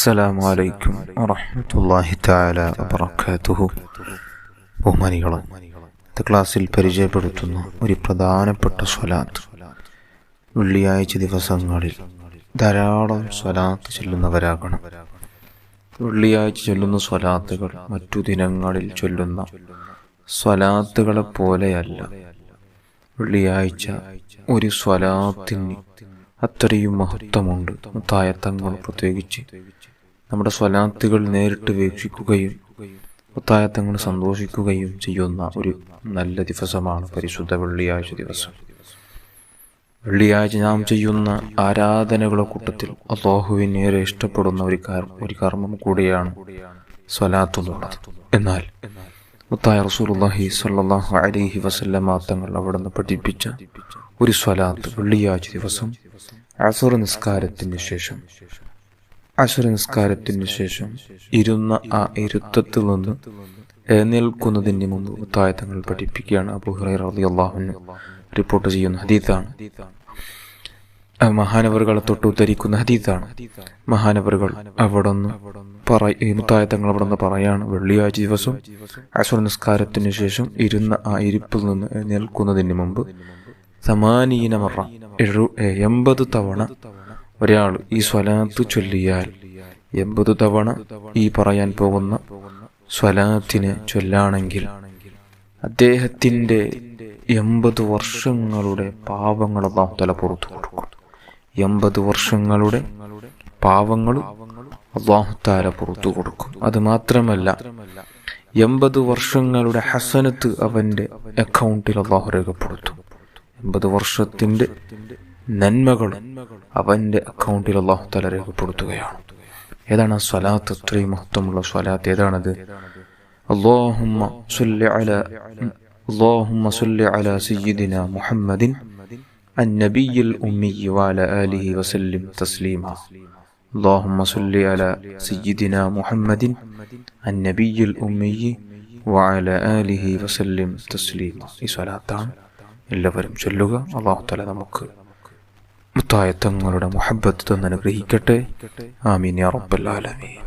അസ്സലാമു അലൈക്കും വറഹ്മത്തുള്ളാഹി തആല വബറകാതുഹു. ബഹുമാനികളെ, ഇന്നത്തെ ക്ലാസ്സിൽ പരിചയപ്പെടുത്തുന്ന ഒരു പ്രധാനപ്പെട്ട സ്വലാത്ത്. വെള്ളിയാഴ്ച ദിവസങ്ങളിൽ ധാരാളം സ്വലാത്ത് ചൊല്ലുന്നവരാകണം. വെള്ളിയാഴ്ച ചൊല്ലുന്ന സ്വലാത്തുകൾ മറ്റു ദിനങ്ങളിൽ ചൊല്ലുന്ന സ്വലാത്തുകളെ പോലെയല്ല. വെള്ളിയാഴ്ച ഒരു സ്വലാത്തിന് അത്രയും മഹത്വമുണ്ട്. മുത്തായ തങ്ങൾ പ്രത്യേകിച്ച് നമ്മുടെ സ്വലാത്തുകൾ നേരിട്ട് വീക്ഷിക്കുകയും മുത്തായ തങ്ങൾ സന്തോഷിക്കുകയും ചെയ്യുന്ന ഒരു നല്ല ദിവസമാണ് പരിശുദ്ധ വെള്ളിയാഴ്ച ദിവസം. വെള്ളിയാഴ്ച നാം ചെയ്യുന്ന ആരാധനകളുടെ കൂട്ടത്തിൽ അല്ലാഹുവിനേറെ ഇഷ്ടപ്പെടുന്ന ഒരു കർമ്മം കൂടിയാണ് സ്വലാത്തുള്ളത്. എന്നാൽ മുത്തായ റസൂലുള്ളാഹി സ്വല്ലല്ലാഹു അലൈഹി വസല്ലമ തങ്ങൾ അവിടുന്ന് പഠിപ്പിച്ച ഒരു സ്വലാത്ത് വെള്ളിയാഴ്ച ദിവസം അസ്ർ നിസ്കാരത്തിന് ശേഷം ഇരുന്ന ആ ഇരുത്തത്തിൽ നിന്ന് എഴുന്നേൽക്കുന്നതിന് മുമ്പ് മുത്തായ തങ്ങൾ പഠിപ്പിക്കുകയാണ്. അബൂ ഹുറൈറ റളിയല്ലാഹു അൻഹു റിപ്പോർട്ട് ചെയ്യുന്ന ഹദീസാണ്. മഹാനവറുകളെ തൊട്ട് ഉദ്ധരിക്കുന്ന ഹദീസാണ്. മഹാനവറുകൾ മുത്തായ തങ്ങൾ അവിടെ നിന്ന് പറയാണ്, വെള്ളിയാഴ്ച ദിവസം അസ്ർ നിസ്കാരത്തിന് ശേഷം ഇരുന്ന ആ ഇരിപ്പിൽ നിന്ന് എഴുന്നേൽക്കുന്നതിന് മുമ്പ് 80 മറ 80 തവണ ഒരാൾ ഈ സ്വലാത്ത് ചൊല്ലിയാൽ 80 തവണ ഈ പറയാൻ പോകുന്ന സ്വലാത്തിനെ ചൊല്ലാണെങ്കിൽ അദ്ദേഹത്തിൻ്റെ 80 വർഷങ്ങളുടെ പാപങ്ങൾ അല്ലാഹു തആല പുറത്തു കൊടുക്കും. 80 വർഷങ്ങളുടെ പാവങ്ങൾ അല്ലാഹു തആല പുറത്തു കൊടുക്കും. അത് മാത്രമല്ല, 80 വർഷങ്ങളുടെ ഹസനത്ത് അവന്റെ അക്കൗണ്ടിൽ അല്ലാഹു രേഖപ്പെടുത്തും. 80 വർഷത്തിന്റെ നന്മകൾ അവന്റെ അക്കൗണ്ടിൽ അല്ലാഹു തആല രേഖപ്പെടുത്തുകയാണ്. ഏതാണ് സ്വലാത്ത്? അത്രയും മഹത്വമുള്ള സ്വലാത്ത് ഏതാണത്? അല്ലാഹുമ്മ സല്ലി അലാ സയ്യിദിനാ മുഹമ്മദിൻ അന്നബിയ്യിൽ ഉമ്മി വഅലാ ആലിഹി വസല്ലിം തസ്ലീമാ. അല്ലാഹുമ്മ സല്ലി അലാ സയ്യിദിനാ മുഹമ്മദിൻ അന്നബിയ്യിൽ ഉമ്മി വഅലാ ആലിഹി വസല്ലിം തസ്ലീമാ. ഈ സ്വലാത്താണ് എല്ലാവരും ചൊല്ലുക. അല്ലാഹു തആല നമുക്ക് മുത്തായ തങ്ങളുടെ മുഹബ്ബത്ത് തന്ന് അനുഗ്രഹിക്കട്ടെ. ആമീൻ യാ റബ്ബൽ ആലമീൻ.